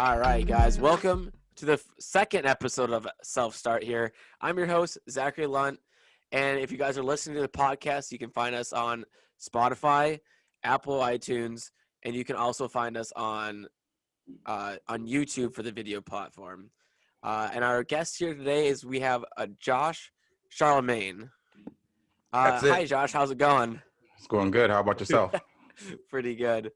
All right, guys. Welcome to the second episode of Selfstart here. I'm your host, Zachary Lunt. And if you guys are listening to the podcast, you can find us on Spotify, Apple iTunes, and you can also find us on YouTube for the video platform. And our guest here today is we have Josh Charlemagne. That's it. Hi, Josh. How's it going? It's going good. How about yourself? Pretty good.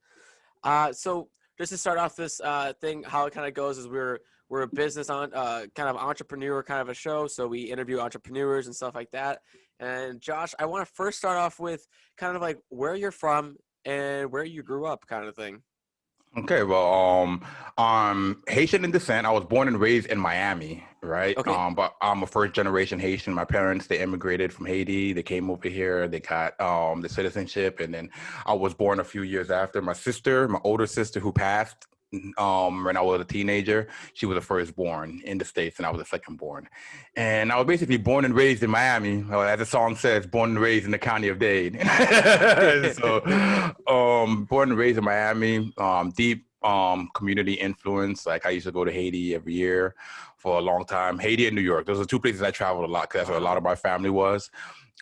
So just to start off this thing, how it kind of goes is we're a business on kind of entrepreneur kind of a show. So we interview entrepreneurs and stuff like that. And Josh, I want to first start off with kind of like where you're from and where you grew up kind of thing. Okay, well, I'm Haitian in descent. I was born and raised in Miami, right? Okay. But I'm a first generation Haitian. My parents, they immigrated from Haiti. They came over here. They got the citizenship, and then I was born a few years after. My sister, my older sister, who passed when I was a teenager, she was the firstborn in the States, and I was the second born. And I was basically born and raised in Miami, as the song says, born and raised in the county of Dade. So, born and raised in Miami, deep community influence. Like I used to go to Haiti every year for a long time. Haiti and New York. Those are two places I traveled a lot because that's where a lot of my family was.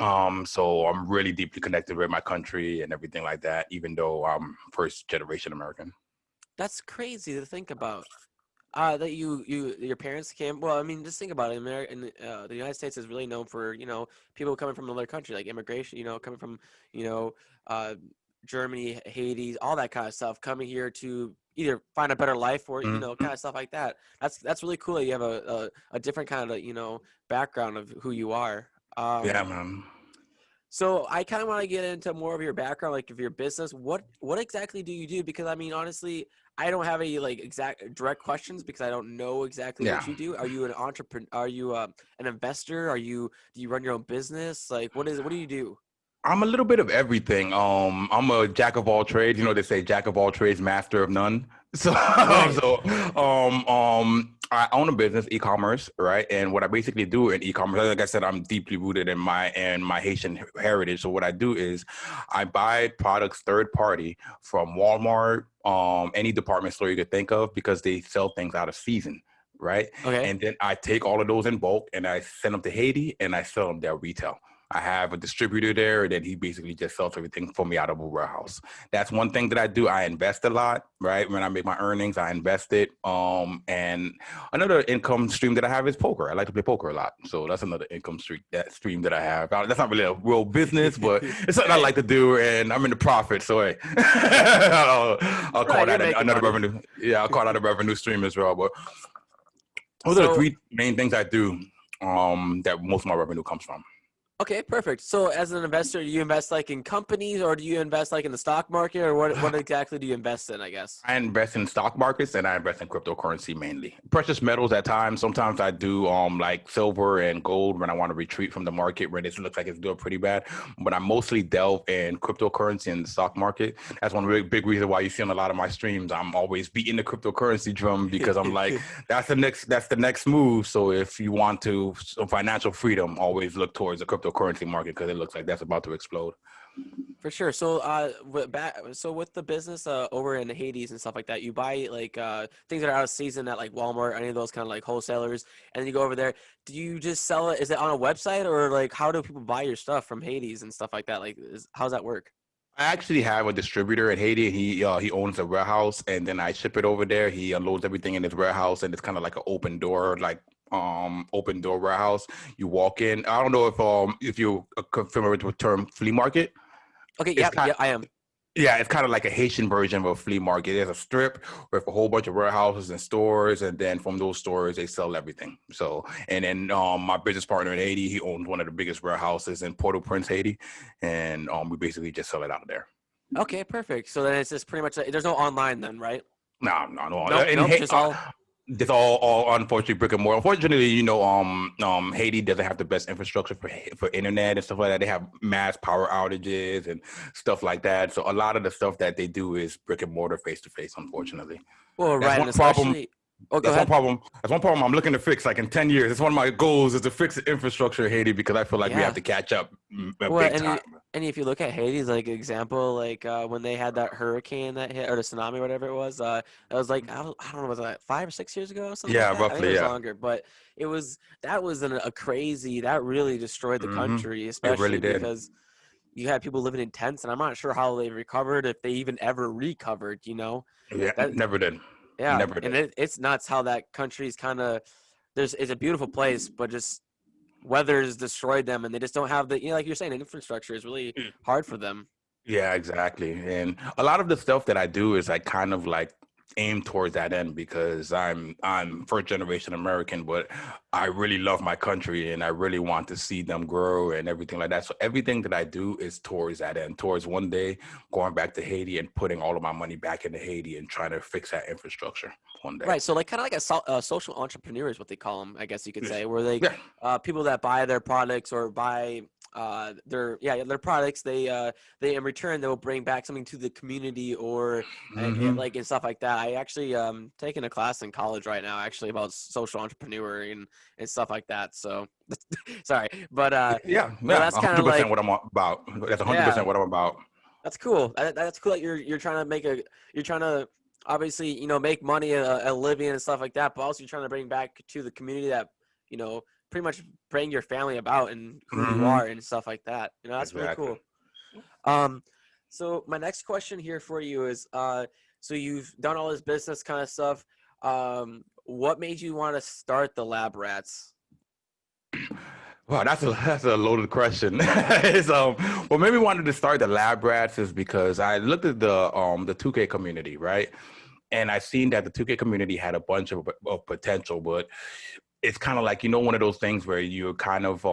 So I'm really deeply connected with my country and everything like that, even though I'm first generation American. That's crazy to think about. That your parents came. Well, I mean, just think about it. The United States is really known for people coming from another country, like immigration. Coming from uh, Germany, Haiti, all that kind of stuff, coming here to either find a better life or kind of stuff like that. That's really cool that you have a different kind of background of who you are. Yeah, man. So I kind of want to get into more of your background, like of your business. What exactly do you do? Because I mean, honestly, I don't have any like exact direct questions because I don't know exactly what you do. Are you an entrepreneur? Are you an investor? Do you run your own business? Like, what do you do? I'm a little bit of everything. I'm a jack of all trades. They say jack of all trades, master of none. So, Right. I own a business, e-commerce, right? And what I basically do in e-commerce, like I said, I'm deeply rooted in my Haitian heritage. So what I do is I buy products third party from Walmart, any department store you could think of, because they sell things out of season. Right. Okay. And then I take all of those in bulk and I send them to Haiti and I sell them there retail. I have a distributor there, and then he basically just sells everything for me out of a warehouse. That's one thing that I do. I invest a lot, right? When I make my earnings, I invest it. And another income stream that I have is poker. I like to play poker a lot. So that's another income stream that I have. That's not really a real business, but it's something I like to do, and I'm in the profit. So hey, I'll call that another revenue. Yeah, I'll call that a revenue stream as well. But those are the three main things I do that most of my revenue comes from. Okay, perfect. So as an investor, do you invest like in companies or do you invest like in the stock market or what exactly do you invest in, I guess? I invest in stock markets and I invest in cryptocurrency mainly. Precious metals at times. Sometimes I do like silver and gold when I want to retreat from the market when it looks like it's doing pretty bad. But I mostly delve in cryptocurrency and the stock market. That's one really big reason why you see on a lot of my streams, I'm always beating the cryptocurrency drum because I'm like, that's the next move. So if you want some financial freedom, always look towards the cryptocurrency market because it looks like that's about to explode. For sure. So, with the business over in Hades and stuff like that, you buy like things that are out of season at like Walmart, any of those kind of like wholesalers, and then you go over there. Do you just sell it? Is it on a website or like how do people buy your stuff from Hades and stuff like that? Like, how's that work? I actually have a distributor in Haiti. He owns a warehouse, and then I ship it over there. He unloads everything in his warehouse, and it's kind of like an open door warehouse. You walk in. I don't know if you're familiar with the term flea market. Okay, yeah, I am. Yeah, it's kind of like a Haitian version of a flea market. There's a strip with a whole bunch of warehouses and stores, and then from those stores, they sell everything. So, and then my business partner in Haiti, he owns one of the biggest warehouses in Port-au-Prince, Haiti, and we basically just sell it out of there. Okay, perfect. So then it's just pretty much there's no online then, right? No. Nope, just all. It's all unfortunately brick and mortar. Unfortunately, Haiti doesn't have the best infrastructure for internet and stuff like that. They have mass power outages and stuff like that. So a lot of the stuff that they do is brick and mortar, face to face. Unfortunately, well, that's right, one and problem. especially. Oh, go That's ahead. one problem. That's one problem I'm looking to fix. Like in 10 years, it's one of my goals is to fix the infrastructure in Haiti because I feel like we have to catch up Well, big time. And if you look at Haiti's like example, like when they had that hurricane that hit or the tsunami, whatever it was, like I don't know, was that 5 or 6 years ago or something like Yeah, that? I think it roughly. was Yeah. longer, but that was a crazy that really destroyed the Hmm. country, It really especially did. because you had people living in tents, and I'm not sure how they recovered if they even ever recovered. Yeah, That never did. yeah, Never and did. it's nuts how that country's kind of it's a beautiful place, but just weather's destroyed them, and they just don't have like you're saying, infrastructure is really hard for them. Yeah, exactly. And a lot of the stuff that I do is I kind of like aim towards that end because I'm first generation American, but I really love my country and I really want to see them grow and everything like that. So everything that I do is towards that end, towards one day going back to Haiti and putting all of my money back into Haiti and trying to fix that infrastructure one day. Right. So like kind of like a social entrepreneur is what they call them, I guess you could Yes. say, where they Yeah. people that buy their products or buy their products, they in return they'll bring back something to the community or Hmm. like and stuff like that. I actually taking a class in college right now actually about social entrepreneur and stuff like that. So sorry, Yeah. but Yeah. that's kind of 100% like what I'm about. That's 100% yeah. what I'm about. That's cool. That's cool that you're trying to you're trying to obviously make money a living and stuff like that, but also you're trying to bring back to the community that pretty much bring your family about and who you Hmm. are and stuff like that. That's really Exactly. cool. Um, so my next question here for you is so you've done all this business kind of stuff. What made you want to start the Lab Rats? Wow, that's a loaded question. It's, what made me wanted to start the Lab Rats is because I looked at the 2K community, right? And I seen that the 2K community had a bunch of potential, but it's kind of like, one of those things where you're kind of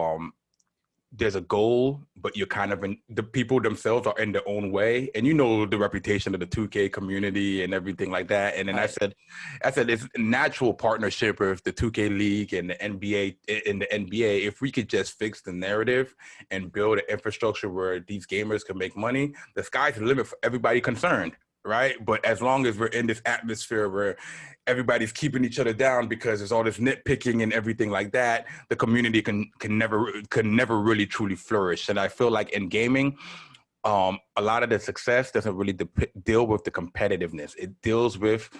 there's a goal, but you're kind of in the people themselves are in their own way. And the reputation of the 2K community and everything like that. And then I Right. said, it's a natural partnership with the 2K League and the NBA in the NBA. If we could just fix the narrative and build an infrastructure where these gamers can make money, the sky's the limit for everybody concerned. Right. But as long as we're in this atmosphere where everybody's keeping each other down because there's all this nitpicking and everything like that, the community can never really truly flourish. And I feel like in gaming, a lot of the success doesn't really deal with the competitiveness. It deals with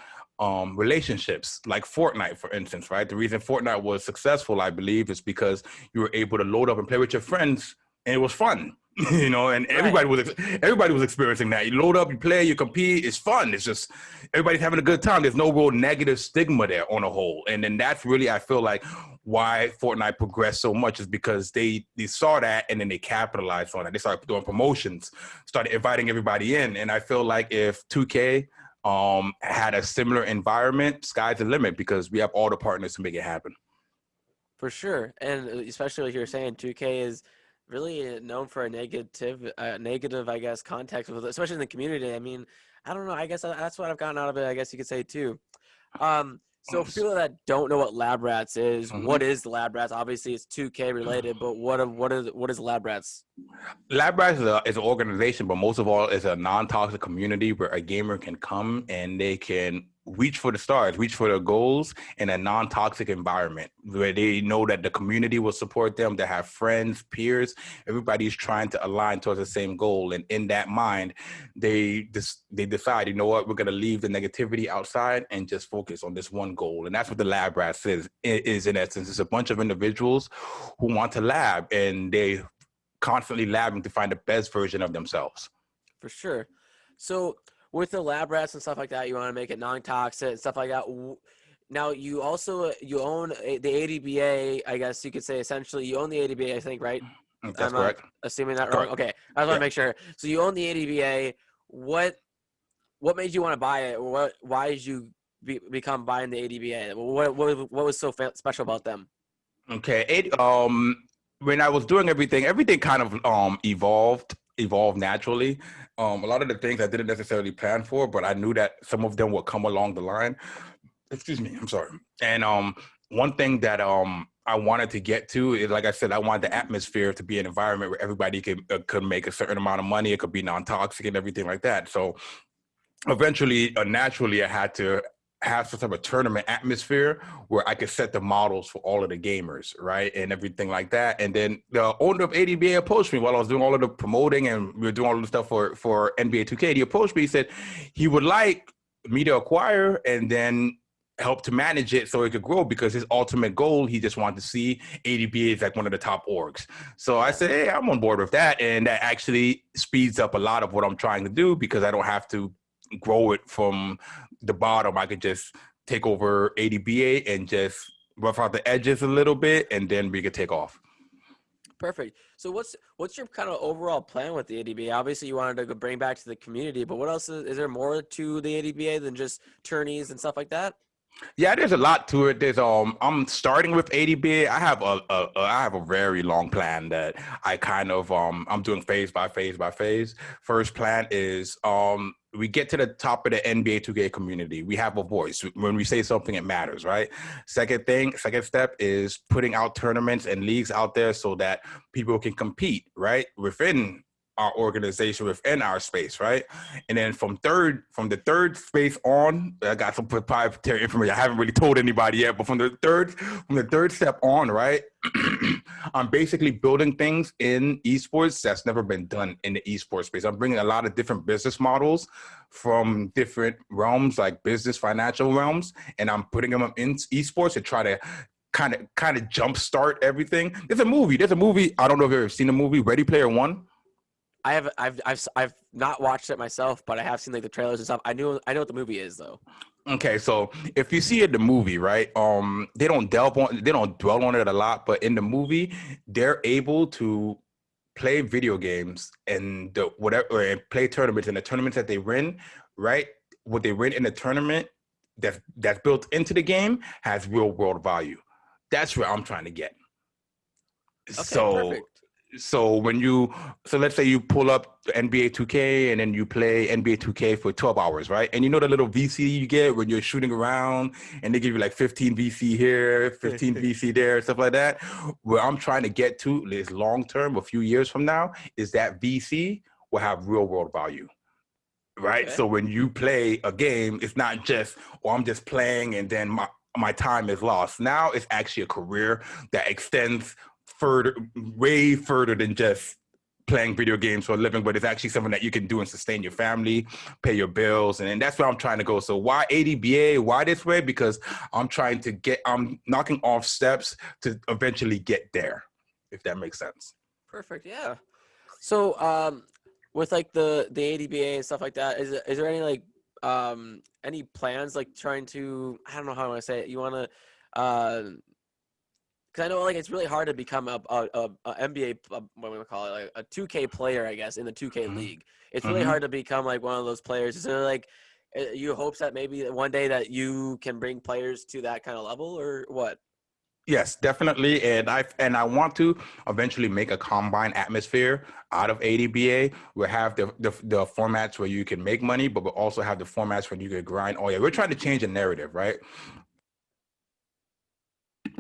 relationships, like Fortnite, for instance, right? The reason Fortnite was successful, I believe, is because you were able to load up and play with your friends, and it was fun. And Right. everybody was experiencing that. You load up, you play, you compete. It's fun. It's just everybody's having a good time. There's no real negative stigma there on a whole. And then that's really, I feel like, why Fortnite progressed so much is because they saw that and then they capitalized on it. They started doing promotions, started inviting everybody in. And I feel like if 2K had a similar environment, sky's the limit because we have all the partners to make it happen. For sure, and especially like you're saying, 2K is really known for a negative, I guess, context with, especially in the community. I mean, I don't know. I guess that's what I've gotten out of it. I guess you could say too. So for people that don't know what Lab Rats is, Mhm. what is the Lab Rats? Obviously, it's 2K related, but what is Lab Rats? LabRats is an organization, but most of all, is a non-toxic community where a gamer can come and they can reach for the stars, reach for their goals in a non-toxic environment where they know that the community will support them. They have friends, peers, everybody's trying to align towards the same goal. And in that mind, they decide, you know what, we're going to leave the negativity outside and just focus on this one goal. And that's what the LabRats is in essence. It's a bunch of individuals who want to lab and they constantly labbing to find the best version of themselves. For sure. So with the Lab Rats and stuff like that, you want to make it non-toxic and stuff like that. Now you also you own the ADBA. I guess you could say essentially you own the ADBA. I think, right? That's I'm not correct. assuming that wrong. Correct. Okay, I just want to Yeah. make sure. So you own the ADBA. What made you want to buy it? Why did you become buying the ADBA? What was so special about them? Okay. When I was doing everything kind of evolved naturally. A lot of the things I didn't necessarily plan for, but I knew that some of them would come along the line. Excuse me, I'm sorry. And one thing that I wanted to get to is, like I said, I wanted the atmosphere to be an environment where everybody could make a certain amount of money. It could be non-toxic and everything like that. So eventually, naturally, have some type of tournament atmosphere where I could set the models for all of the gamers, right? And everything like that. And then the owner of ADBA approached me while I was doing all of the promoting and we were doing all of the stuff for NBA 2K. He approached me, he said he would like me to acquire and then help to manage it so it could grow, because his ultimate goal, he just wanted to see ADBA is like one of the top orgs. So I Yeah. said, hey, I'm on board with that. And that actually speeds up a lot of what I'm trying to do, because I don't have to grow it from the bottom. I could just take over ADBA and just rough out the edges a little bit, and then we could take off. Perfect. So what's your kind of overall plan with the ADBA? Obviously, you wanted to go bring back to the community, but what else is there more to the ADBA than just tourneys and stuff like that? Yeah, there's a lot to it. There's I'm starting with ADBA. I have a very long plan that I kind of I'm doing phase by phase by phase. First plan is we get to the top of the NBA 2K community. We have a voice. When we say something, it matters, right? Second step is putting out tournaments and leagues out there so that people can compete, right? Within our organization, within our space, right? And then from the third space on, I got some proprietary information I haven't really told anybody yet, but from the third step on, right? I'm basically building things in esports that's never been done in the esports space. I'm bringing a lot of different business models from different realms, like business, financial realms, and I'm putting them in esports to try to kind of jumpstart everything. There's a movie. I don't know if you've ever seen the movie Ready Player One. I've not watched it myself, but I have seen like the trailers and stuff. I know what the movie is though. Okay, so if you see it, the movie, right? They don't dwell on it a lot, but in the movie, they're able to play video games and and play tournaments, and the tournaments that they win, right? What they win in the tournament that's built into the game has real world value. That's where I'm trying to get. Okay, So perfect. so let's say you pull up NBA 2K and then you play NBA 2K for 12 hours, right? And you know the little VC you get when you're shooting around and they give you like 15 VC here, 15 VC there, stuff like that. Where I'm trying to get to is long term, a few years from now, is that VC will have real world value. Right. Okay. So when you play a game, it's not just, oh, I'm just playing and then my time is lost. Now it's actually a career that extends further, way further than just playing video games for a living, but it's actually something that you can do and sustain your family, pay your bills. And that's where I'm trying to go. So why ADBA? Why this way? Because I'm knocking off steps to eventually get there, if that makes sense. Perfect. Yeah. So with like the ADBA and stuff like that, is there any like any plans like trying to, I don't know how I want to say it. You want to because I know like it's really hard to become a NBA what do we call it, like a 2K player, I guess, in the 2K Mm-hmm. league. It's really Mm-hmm. hard to become like one of those players. Is there like you hopes that maybe one day that you can bring players to that kind of level or what? Yes, definitely, and I want to eventually make a combine atmosphere out of ADBA. We'll have the formats where you can make money, but we'll also have the formats where you can grind. Oh yeah, we're trying to change the narrative, right?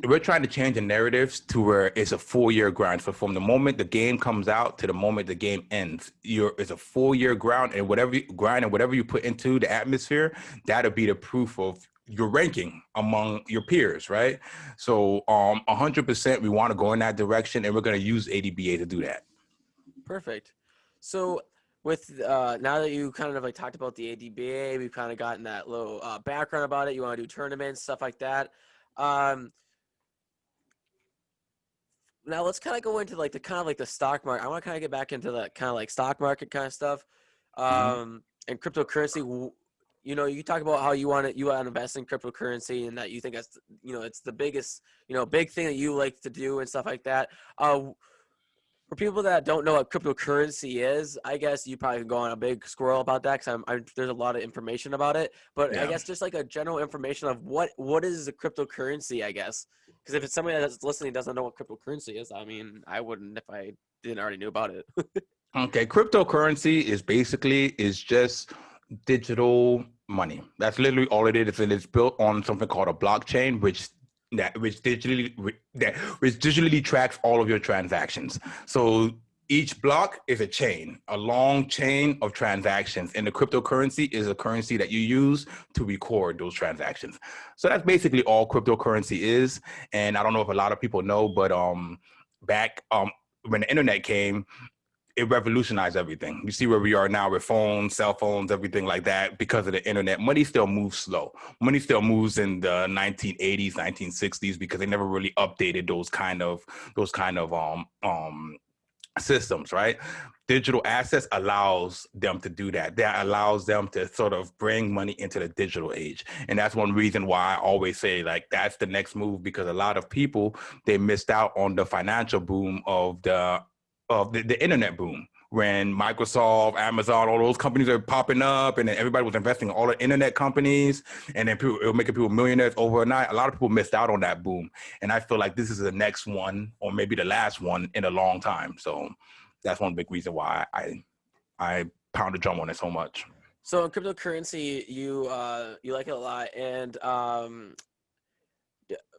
We're trying to change the narratives to where it's a 4 year grind. So from the moment the game comes out to the moment the game ends, it's a 4 year grind, and whatever you put into the atmosphere, that'll be the proof of your ranking among your peers, right? So 100% we want to go in that direction, and we're going to use ADBA to do that. Perfect. So with now that you kind of like talked about the ADBA, we've kind of gotten that little background about it. You want to do tournaments, stuff like that. Now let's kind of go into like the kind of like the stock market. I want to kind of get back into that kind of like stock market kind of stuff, Mm-hmm. and cryptocurrency. You know, you talk about how you want to invest in cryptocurrency and that you think that's it's the biggest big thing that you like to do and stuff like that. For people that don't know what cryptocurrency is, I guess you probably can go on a big squirrel about that because there's a lot of information about it. But I Yeah. guess just like a general information of what is a cryptocurrency, I guess. Because if it's somebody that's listening doesn't know what cryptocurrency is, I mean, I wouldn't if I didn't already knew about it. Okay, cryptocurrency is just digital money. That's literally all it is, and it's built on something called a blockchain, which digitally tracks all of your transactions. So each block is a chain, a long chain of transactions. And the cryptocurrency is a currency that you use to record those transactions. So that's basically all cryptocurrency is. And I don't know if a lot of people know, but back when the internet came, it revolutionized everything. You see where we are now with phones, cell phones, everything like that. Because of the internet, money still moves slow. Money still moves in the 1980s, 1960s, because they never really updated those kind of systems, right? Digital assets allows them to do that. That allows them to sort of bring money into the digital age. And that's one reason why I always say, like, that's the next move, because a lot of people, they missed out on the financial boom of the internet boom, when Microsoft, Amazon, all those companies are popping up, and then everybody was investing in all the internet companies, and then people, it was making people millionaires overnight. A lot of people missed out on that boom, and I feel like this is the next one, or maybe the last one in a long time. So that's one big reason why I pound the drum on it so much. So in cryptocurrency, you like it a lot, and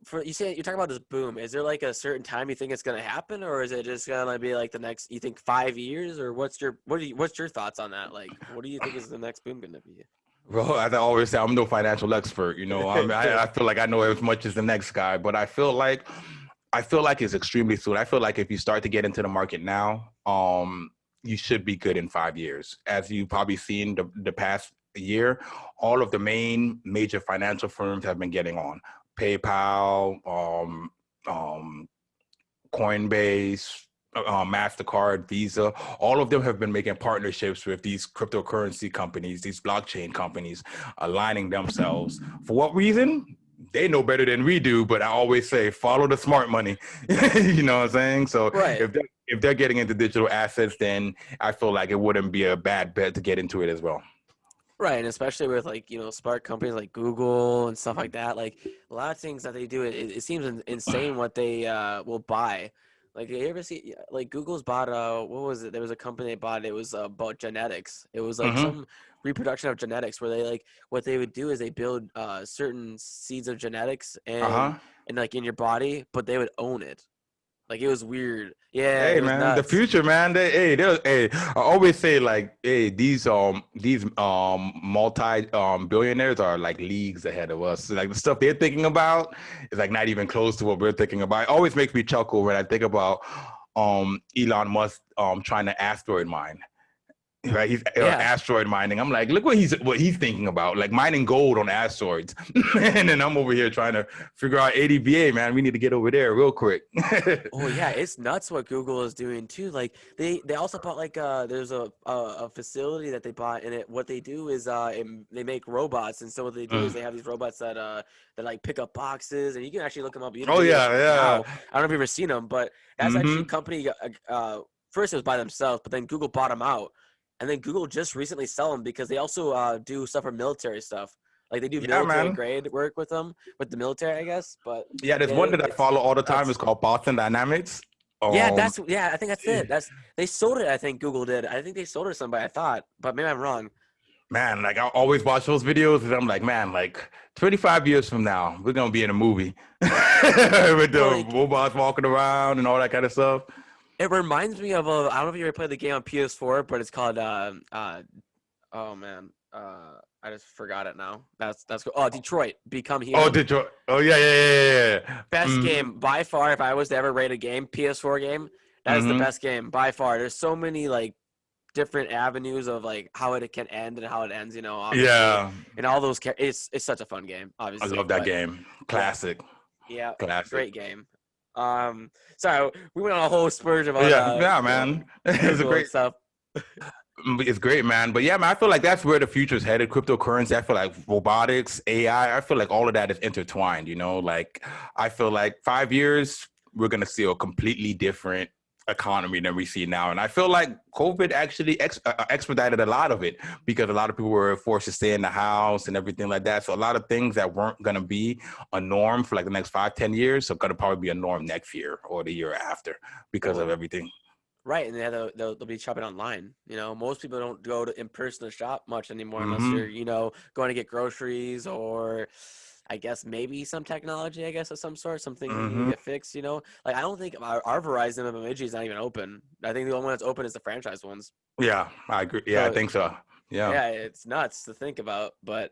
for you say you're talking about this boom. Is there like a certain time you think it's gonna happen, or is it just gonna be like the next? You think 5 years, or what's your thoughts on that? Like, what do you think is the next boom gonna be? Well, as I always say, I'm no financial expert. I feel like I know as much as the next guy, but I feel like it's extremely soon. I feel like if you start to get into the market now, you should be good in 5 years. As you've probably seen the past year, all of the major financial firms have been getting on PayPal, um, Coinbase, MasterCard, Visa. All of them have been making partnerships with these cryptocurrency companies, these blockchain companies, aligning themselves. For what reason? They know better than we do, but I always say follow the smart money. You know what I'm saying? So Right. if they're getting into digital assets, then I feel like it wouldn't be a bad bet to get into it as well. Right, and especially with like smart companies like Google and stuff like that. Like a lot of things that they do, it seems insane what they will buy. Like you ever see like Google's bought what was it? There was a company they bought. It was about genetics. It was like Mm-hmm. some reproduction of genetics where they like what they would do is they build certain seeds of genetics Uh-huh. and like in your body, but they would own it. Like it was weird. Yeah, Hey it was man, the nuts. future, man. Hey, I always say, like, hey, these multi billionaires are like leagues ahead of us. Like the stuff they're thinking about is like not even close to what we're thinking about. It always makes me chuckle when I think about Elon Musk trying to asteroid mine. Right, he's Yeah. asteroid mining. I'm like, look what he's thinking about, like mining gold on asteroids, and then I'm over here trying to figure out ADVA, man. We need to get over there real quick. Oh yeah, it's nuts what Google is doing too. Like they also bought like there's a facility that they bought and it what they do is they make robots and so what they do is Mm. they have these robots that like pick up boxes and you can actually look them up on Oh video yeah, now. yeah. I don't know if you've ever seen them, but that's actually a Mm-hmm. company. First it was by themselves, but then Google bought them out, and then Google just recently sell them because they also do stuff for military stuff. Like they do Yeah, military man. grade work with them with the military, I guess. But Yeah, there's yeah, one that I it's follow all the time. It's nuts. called Boston Dynamics. Yeah, Um, that's yeah. I think that's it. That's they sold it. I think Google did. I think they sold it to somebody. I thought, but maybe I'm wrong. man, like I always watch those videos, and I'm like, man, like 25 years from now, we're gonna be in a movie with Well, the like robots walking around and all that kind of stuff. it reminds me of a. I don't know if you ever played the game on PS4, but it's called oh man I just forgot it now. That's cool. Oh, Detroit Become Oh, Human. Detroit. Oh, yeah, yeah, yeah, yeah. Best Mm-hmm. game by far. If I was to ever rate a game, PS4 game, that is the Mm-hmm. best game by far. There's so many like different avenues of like how it can end and how it ends. Obviously, Yeah, and all those. It's such a fun game, I obviously, love that but. game. Yeah, Classic, yeah, classic. great game. So we went on a whole spurge about Yeah, yeah, man. It's a Google and great. stuff. It's great, man. But yeah, man, I feel like that's where the future is headed. Cryptocurrency. I feel like robotics, AI. I feel like all of that is intertwined. Like I feel like 5 years we're gonna see a completely different economy than we see now. And I feel like COVID actually expedited a lot of it because a lot of people were forced to stay in the house and everything like that. So a lot of things that weren't gonna be a norm for like the next 5, 10 years are gonna probably be a norm next year or the year after because of Well, everything. right, and they'll be shopping online. Most people don't go to in person to shop much anymore unless Mm-hmm. you're going to get groceries or I guess maybe some technology, I guess of some sort, something that you Hmm. get fixed. Like I don't think our Verizon of Bemidji is not even open. I think the only one that's open is the franchise ones. Yeah, I agree. Yeah, I So think so. Yeah. yeah, it's nuts to think about. But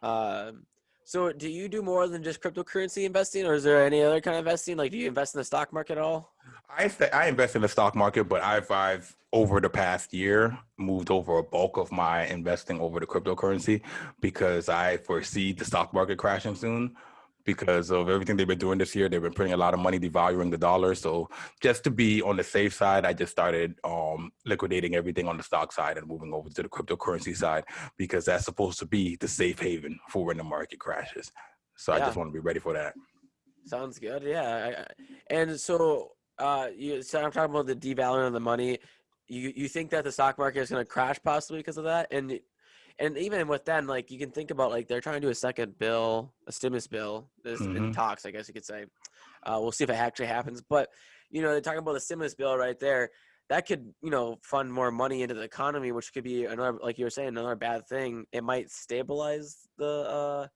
um, so do you do more than just cryptocurrency investing, or is there any other kind of investing? Like, do you invest in the stock market at all? I invest in the stock market, but I've over the past year moved over a bulk of my investing over to cryptocurrency because I foresee the stock market crashing soon because of everything they've been doing this year. They've been printing a lot of money, devaluing the dollar. So just to be on the safe side, I just started liquidating everything on the stock side and moving over to the cryptocurrency side because that's supposed to be the safe haven for when the market crashes. So I just Yeah, want to be ready for that. sounds good. Yeah, and so so I'm talking about the devaluing of the money. You think that the stock market is going to crash possibly because of that? And even with then, like you can think about like they're trying to do a second bill, a stimulus bill. This in Hmm. talks, I guess you could say. We'll see if it actually happens. But they're talking about the stimulus bill right there. That could fund more money into the economy, which could be another, like you were saying, another bad thing. It might stabilize the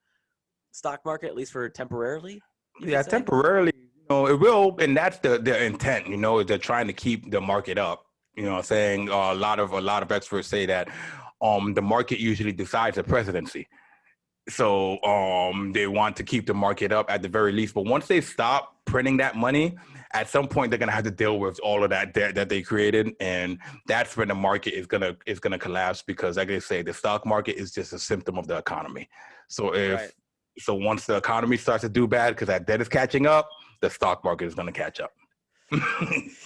stock market at least for temporarily. You could Yeah, say. temporarily, it will, and that's the intent. Is they're trying to keep the market up. You know, what I'm saying a lot of experts say that the market usually decides the presidency. So they want to keep the market up at the very least. But once they stop printing that money, at some point they're gonna have to deal with all of that debt that they created, and that's when the market is gonna collapse because, like I say, the stock market is just a symptom of the economy. So Right. if so, once the economy starts to do bad because that debt is catching up, the stock market is gonna catch up.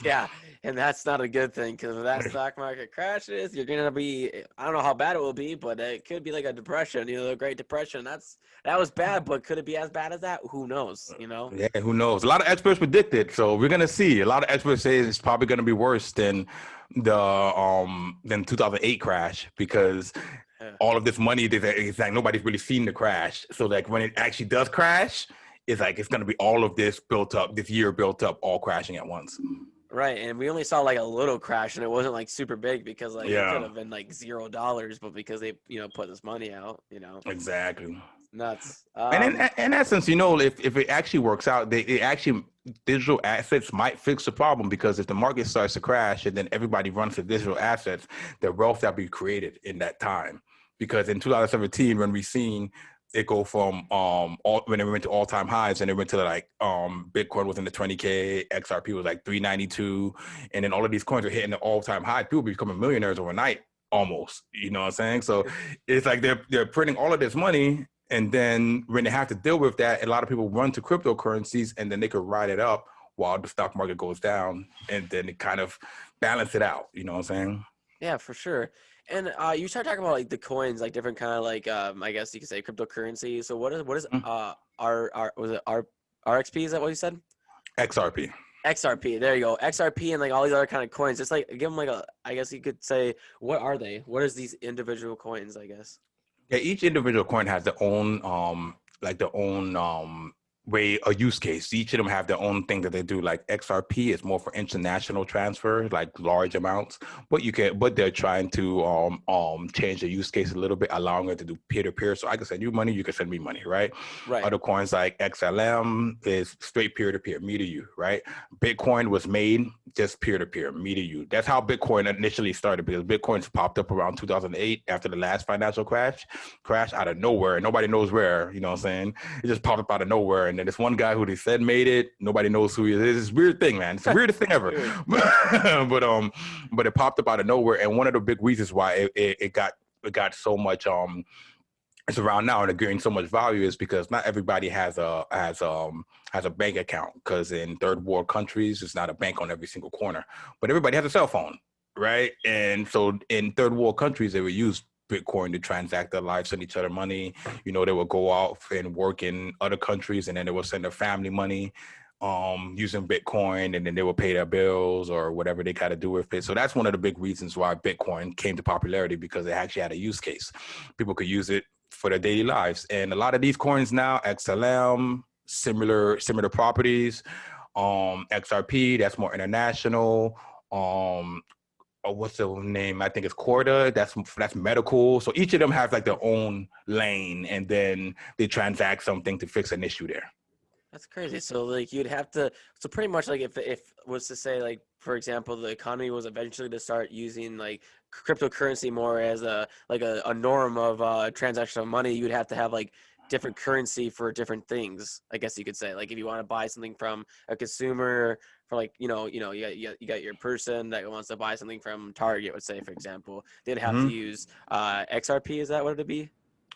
Yeah, and that's not a good thing because if that stock market crashes, you're gonna be. I don't know how bad it will be, but it could be like a depression. The Great Depression. That was bad, but could it be as bad as that? Who knows? Yeah, who knows? A lot of experts predict it, so we're gonna see. A lot of experts say it's probably gonna be worse than 2008 crash because Yeah. all of this money it's like nobody's really seen the crash. So like when it actually does crash, it's like it's gonna be all of this built up, this year built up, all crashing at once. Right, and we only saw like a little crash, and it wasn't like super big because like it could Yeah, have been like $0, but because they put this money out, exactly. it's nuts. And in essence, if it actually works out, it actually digital assets might fix the problem because if the market starts to crash and then everybody runs to digital assets, the wealth that be created in that time. Because in 2017, when we seen it go from when it went to all time highs and it went to like Bitcoin was in the 20K, XRP was like 392, and then all of these coins are hitting the all time high. People becoming millionaires overnight almost. You know what I'm saying? So it's like they're printing all of this money and then when they have to deal with that, a lot of people run to cryptocurrencies and then they could ride it up while the stock market goes down and then it kind of balance it out. You know what I'm saying? Yeah, for sure. And you start talking about like the coins, like different kind of like I guess you could say cryptocurrency. So what is R was it R RXP? Is that what you said? XRP. XRP. There you go. XRP and like all these other kind of coins. It's like give them like a. I guess you could say what are they? What is these individual coins? I guess. Yeah, each individual coin has their own way a use case. Each of them have their own thing that they do. Like XRP is more for international transfer, like large amounts. But they're trying to change the use case a little bit, allowing it to do peer to peer. So I can send you money, you can send me money, right? Right. Other coins like XLM is straight peer to peer, me to you, right? Bitcoin was made just peer to peer, me to you. That's how Bitcoin initially started because Bitcoin's popped up around 2008 after the last financial crash out of nowhere. Nobody knows where, you know what I'm saying? It just popped up out of nowhere. And then this one guy who they said made it, nobody knows who he is. It's this weird thing, man. It's the weirdest thing ever. Weird. but it popped up out of nowhere. And one of the big reasons why it got so much it's around now and it gained so much value is because not everybody has a bank account because in third world countries it's not a bank on every single corner, but everybody has a cell phone, right? And so in third world countries they would use Bitcoin to transact their lives, send each other money. They would go out and work in other countries and then they would send their family money using Bitcoin, and then they will pay their bills or whatever they got to do with it. So that's one of the big reasons why Bitcoin came to popularity because it actually had a use case. People could use it for their daily lives. And a lot of these coins now, XLM, similar properties, XRP, that's more international. what's the name? I think it's Corda. That's medical. So each of them have like their own lane, and then they transact something to fix an issue there. That's crazy. So like you'd have to, so pretty much like if was to say like for example the economy was eventually to start using like cryptocurrency more as a norm of transaction of money, you'd have to have like different currency for different things. I guess you could say like if you want to buy something from a consumer for like you got your person that wants to buy something from Target, let's say for example, they'd have to Mm-hmm. use XRP. Is that what it'd be?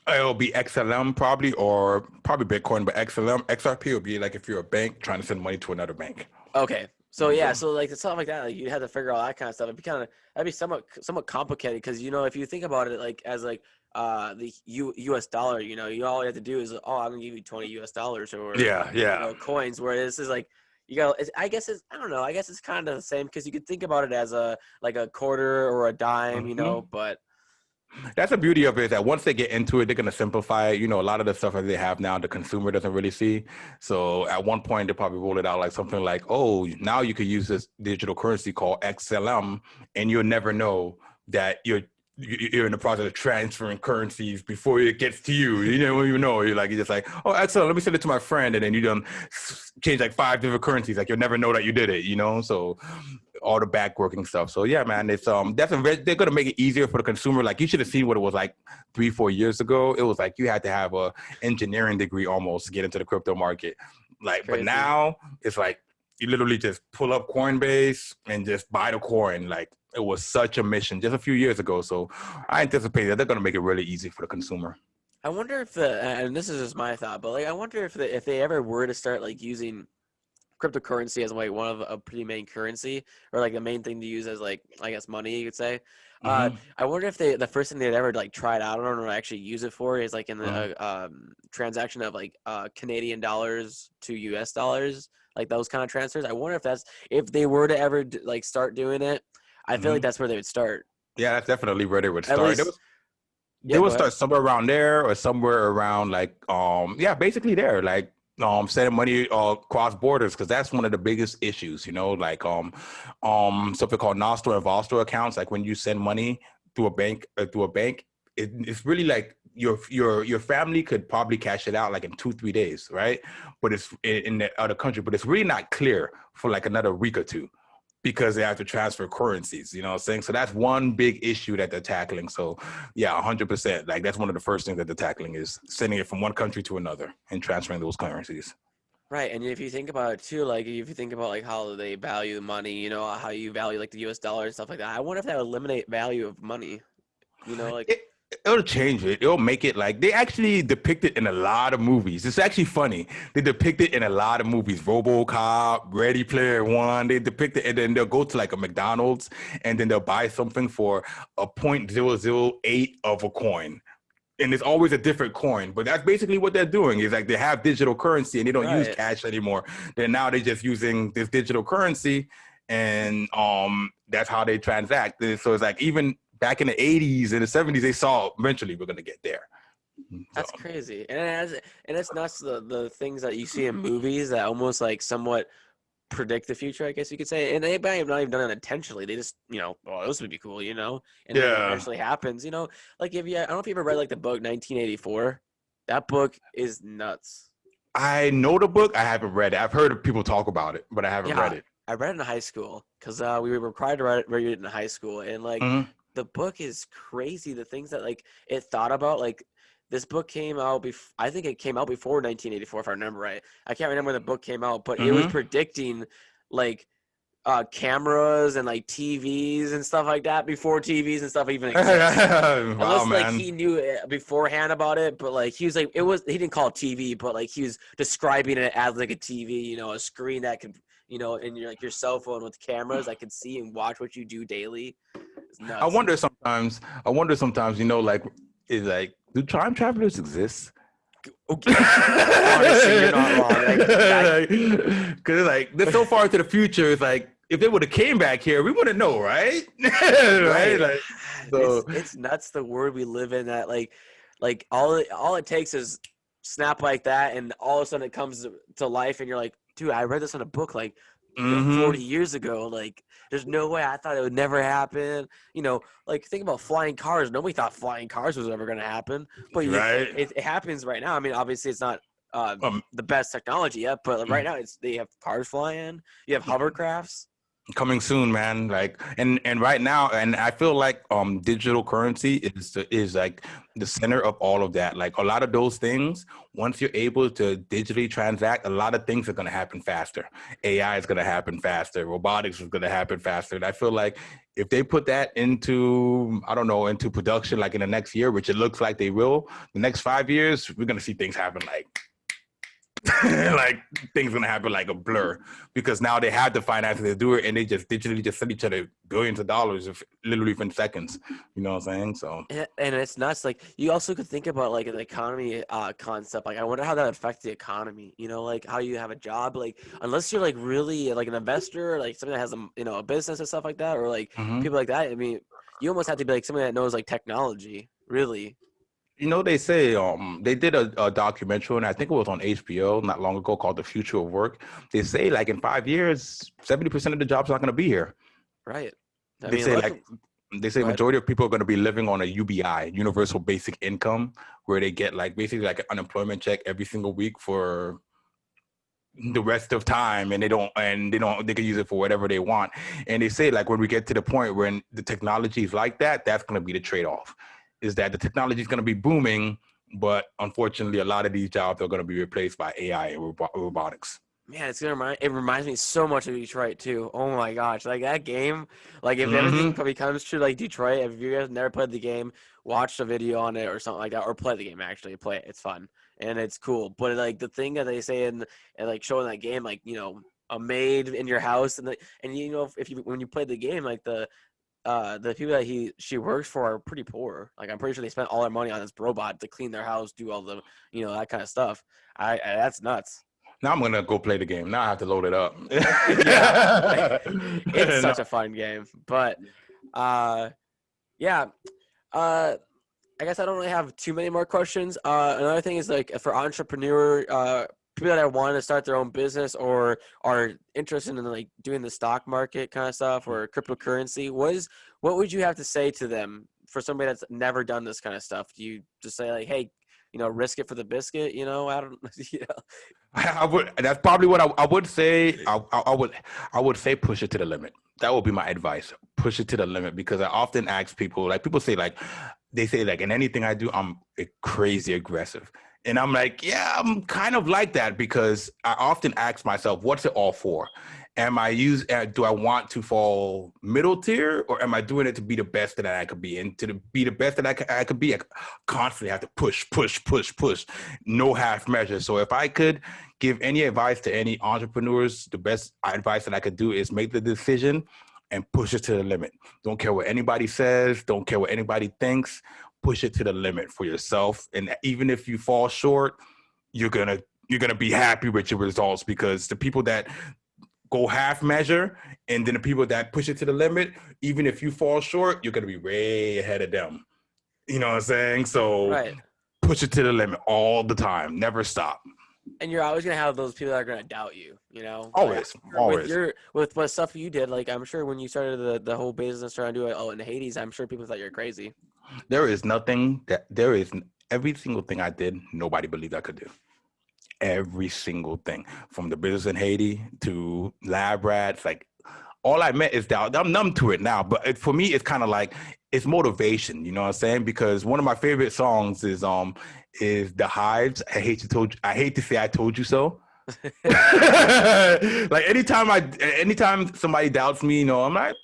It'll be XLM probably, or probably Bitcoin, but XRP will be like if you're a bank trying to send money to another bank. Okay. So yeah, So, so like something like that, like you'd have to figure all that kind of stuff. That'd be somewhat complicated because if you think about it like as like the U.S. dollar, you all you have to do is I'm gonna give you 20 U.S. dollars or yeah, yeah. coins. Where this is like I guess I don't know. I guess it's kind of the same because you could think about it as a like a quarter or a dime, Mhm. but That's the beauty of it, is that once they get into it, they're gonna simplify it. A lot of the stuff that they have now, the consumer doesn't really see. So at one point, they probably roll it out like something like, "Oh, now you could use this digital currency called XLM, and you'll never know that you're in the process of transferring currencies before it gets to you. You don't even know. You're just like, oh, excellent. Let me send it to my friend, and then you done change like 5 different currencies. Like you'll never know that you did it. So all the back working stuff. So yeah, man, it's they're gonna make it easier for the consumer. Like you should have seen what it was like 3-4 years ago. It was like you had to have a engineering degree almost to get into the crypto market. it's Like, but crazy. now it's like you literally just pull up Coinbase and just buy the coin. Like it was such a mission just a few years ago. So I anticipate that they're gonna make it really easy for the consumer. I wonder if and this is just my thought, but like I wonder if they ever were to start like using cryptocurrency as like one of a pretty main currency or like the main thing to use as like I guess money you could say. Mm-hmm. I wonder if the first thing they'd ever like try it out on or actually use it for is like in the transaction of like Canadian dollars to US dollars, like those kind of transfers. I wonder if they were to ever like start doing it. I feel like Mm-hmm. that's where they would start. Yeah, that's definitely where they would At start. least, They yeah. would Go ahead. start somewhere around there or somewhere around like yeah, basically there, like sending money across borders, because that's one of the biggest issues, like something called Nostro and Vostro accounts. Like when you send money through a bank, it's really like your family could probably cash it out like in 2-3 days, right? But it's in the other country, but it's really not clear for like another week or two, because they have to transfer currencies, you know what I'm saying? So that's one big issue that they're tackling. So yeah, 100%. Like that's one of the first things that they're tackling is sending it from one country to another and transferring those currencies. Right, and if you think about it too, like if you think about like how they value money, how you value like the U.S. dollar and stuff like that. I wonder if that would eliminate value of money. Like It, it'll change it. It'll make it like they actually depict it in a lot of movies. It's actually funny. They depict it in a lot of movies. RoboCop, Ready Player One. They depict it, and then they'll go to like a McDonald's, and then they'll buy something for a 0.008 of a coin. And it's always a different coin, but that's basically what they're doing. Is like they have digital currency and they don't use right, cash anymore. They're just using this digital currency, and that's how they transact. So it's like even back in the 80s and the 70s, they saw eventually we're gonna get there. So that's crazy, and it's nuts the things that you see in movies that almost like somewhat predict the future, I guess you could say, and they might have not even done it intentionally. They just oh this would be cool, and then it yeah, eventually happens. Like if you I don't know if you ever read like the book 1984. That book is nuts. I know the book. I haven't read it. I've heard of people talk about it, but I haven't read Yeah, it. I read it in high school because we were required to read it in high school, and like Mm-hmm. the book is crazy. The things that like it thought about, like this book came out before. I think it came out before 1984, if I remember right. I can't remember when the book came out, but it was Mm-hmm. predicting like cameras and like TVs and stuff like that before TVs and stuff even exist. Wow, Unless like man. he knew it beforehand about it, but like he was like he didn't call it TV, but like he was describing it as like a TV, a screen that could and your cell phone with cameras that can see and watch what you do daily. It's I nuts. wonder sometimes. I wonder sometimes. Like, is like, do time travelers exist? Okay. Honestly, you're not wrong. Like that. Because like they're so far into the future. It's like if they would have came back here, we wouldn't know, right? Right? Right. Like It's so. it's nuts the world we live in that like all it takes is snap like that and all of a sudden it comes to life and you're like, dude, I read this in a book like Mm-hmm. 40 years ago. Like, there's no way. I thought it would never happen. Like, think about flying cars. Nobody thought flying cars was ever going to happen, but Right. it happens right now. I mean, obviously, it's not Um, the best technology yet, but right now they have cars flying. You have hovercrafts. coming soon, man. Like, and right now, and I feel like digital currency is like the center of all of that. Like a lot of those things, once you're able to digitally transact, a lot of things are going to happen faster. AI is going to happen faster. Robotics is going to happen faster. And I feel like if they put that into, I don't know, into production, like in the next year, which it looks like they will, the next 5 years, we're going to see things happen like like things gonna happen like a blur because now they have the finances to do it and they just digitally just send each other billions of dollars literally within seconds. You know what I'm saying? So And it's nuts. Like, you also could think about like an economy concept. Like, I wonder how that affects the economy. Like how you have a job. Like, unless you're like really like an investor, or, like somebody that has a business and stuff like that, or like mhm. people like that. I mean, you almost have to be like somebody that knows like technology, really. They say they did a documentary and I think it was on HBO not long ago called The Future of Work. They say like in 5 years, 70% of the jobs are not gonna be here. Right. I They mean, say look. like they say Go ahead. majority of people are going to be living on a UBI, universal basic income, where they get like basically like an unemployment check every single week for the rest of time, and they can use it for whatever they want. And they say like when we get to the point when the technology is like that, that's going to be the trade-off, is that the technology is going to be booming, but unfortunately a lot of these jobs are going to be replaced by AI and robotics. Man, it reminds me so much of Detroit too. Oh my gosh, like that game, like if everything Mm-hmm. becomes true, like Detroit. If you guys never played the game, watch a video on it or something like that, or play the game. Actually, play it. It's fun and it's cool. But like the thing that they say and like showing that game, like a maid in your house, and if you when you play the game, like the people that she works for are pretty poor. Like I'm pretty sure they spent all their money on this robot to clean their house, do all the that kind of stuff. I that's nuts. Now I'm gonna go play the game. Now I have to load it up. Yeah, it's No. such a fun game. But uh, yeah, uh, I guess I don't really have too many more questions. Another thing is like for entrepreneur people that want to start their own business or are interested in like doing the stock market kind of stuff or cryptocurrency. What would you have to say to them for somebody that's never done this kind of stuff? Do you just say like, hey, risk it for the biscuit? I don't, I would. That's probably what I would say. I would say push it to the limit. That would be my advice. Push it to the limit because I often ask people. Like people say, like they say, like in anything I do, I'm crazy aggressive, and I'm like, yeah, I'm kind of like that because I often ask myself, what's it all for? Do I want to fall middle tier or am I doing it to be the best that I could be? And be the best that I could be, I constantly have to push, push, push, push, no half measure. So if I could give any advice to any entrepreneurs, the best advice that I could do is make the decision and push it to the limit. Don't care what anybody says. Don't care what anybody thinks. Push it to the limit for yourself. And even if you fall short, you're gonna be happy with your results because the people that go half measure and then the people that push it to the limit, even if you fall short, you're gonna be way ahead of them. You know what I'm saying? So right. push it to the limit all the time. Never stop. And you're always gonna have those people that are gonna doubt you. Like I'm Always, sure always. with what stuff you did. Like I'm sure when you started the whole business trying to do it, in Hades, I'm sure people thought you're crazy. There is every single thing I did, nobody believed I could do. Every single thing. From the business in Haiti to lab rats, like all I meant is that I'm numb to it now. But for me, it's kind of like it's motivation. You know what I'm saying? Because one of my favorite songs is The Hives. I hate to say I told you so. Like anytime somebody doubts me, I'm like,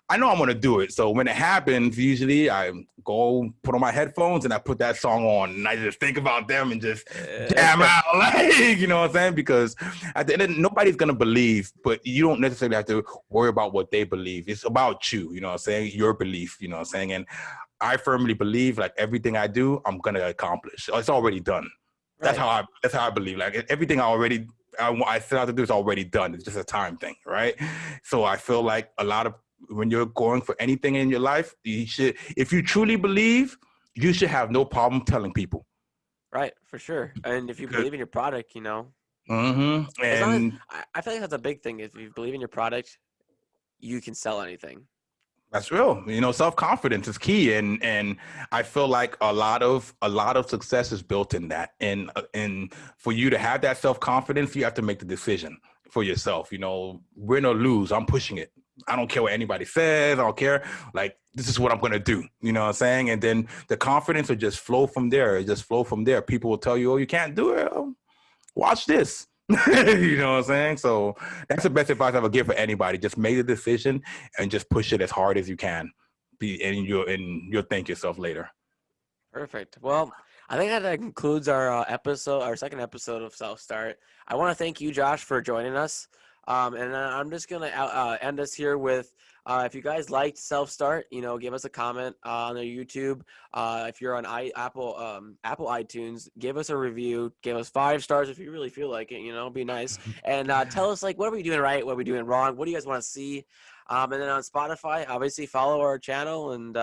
I know I'm gonna do it. So when it happens, usually I go put on my headphones and I put that song on and I just think about them and just jam out, like you know what I'm saying? Because at the end, nobody's gonna believe, but you don't necessarily have to worry about what they believe. It's about you, you know what I'm saying? Your belief, you know what I'm saying? And I firmly believe like everything I do, I'm gonna accomplish. It's already done. That's Right. how I believe. Like everything I set out to do is already done. It's just a time thing, right? So I feel like a lot of when you're going for anything in your life, if you truly believe, you should have no problem telling people. Right, for sure. And if you believe in your product, As long as And I feel like that's a big thing. If you believe in your product, you can sell anything. that's real. You know, self-confidence is key, and I feel like a lot of success is built in that. And for you to have that self-confidence, you have to make the decision for yourself. You know, win or lose, I'm pushing it. I don't care what anybody says. I don't care. Like, this is what I'm gonna do. You know what I'm saying? And then the confidence will just flow from there. It just flow from there. People will tell you, "Oh, you can't do it. Oh, watch this." You know what I'm saying? So that's the best advice I would give for anybody. Just make the decision and just push it as hard as you can. And you'll thank yourself later. Perfect. Well, I think that concludes our episode, our second episode of Self Start. I want to thank you, Josh, for joining us. And I'm just gonna end us here with, if you guys liked Self Start, give us a comment on the YouTube. If you're on Apple iTunes, give us a review. Give us 5 stars if you really feel like it. Be nice. And tell us, like, what are we doing right? What are we doing wrong? What do you guys want to see? And then on Spotify, obviously follow our channel and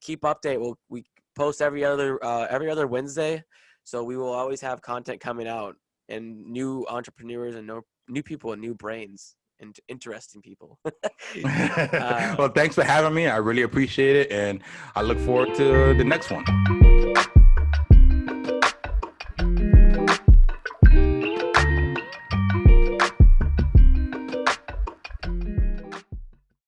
keep update. We post every other Wednesday, so we will always have content coming out and new entrepreneurs and new people and new brains and interesting people. uh, Well, thanks for having me. I really appreciate it, and I look forward to the next one.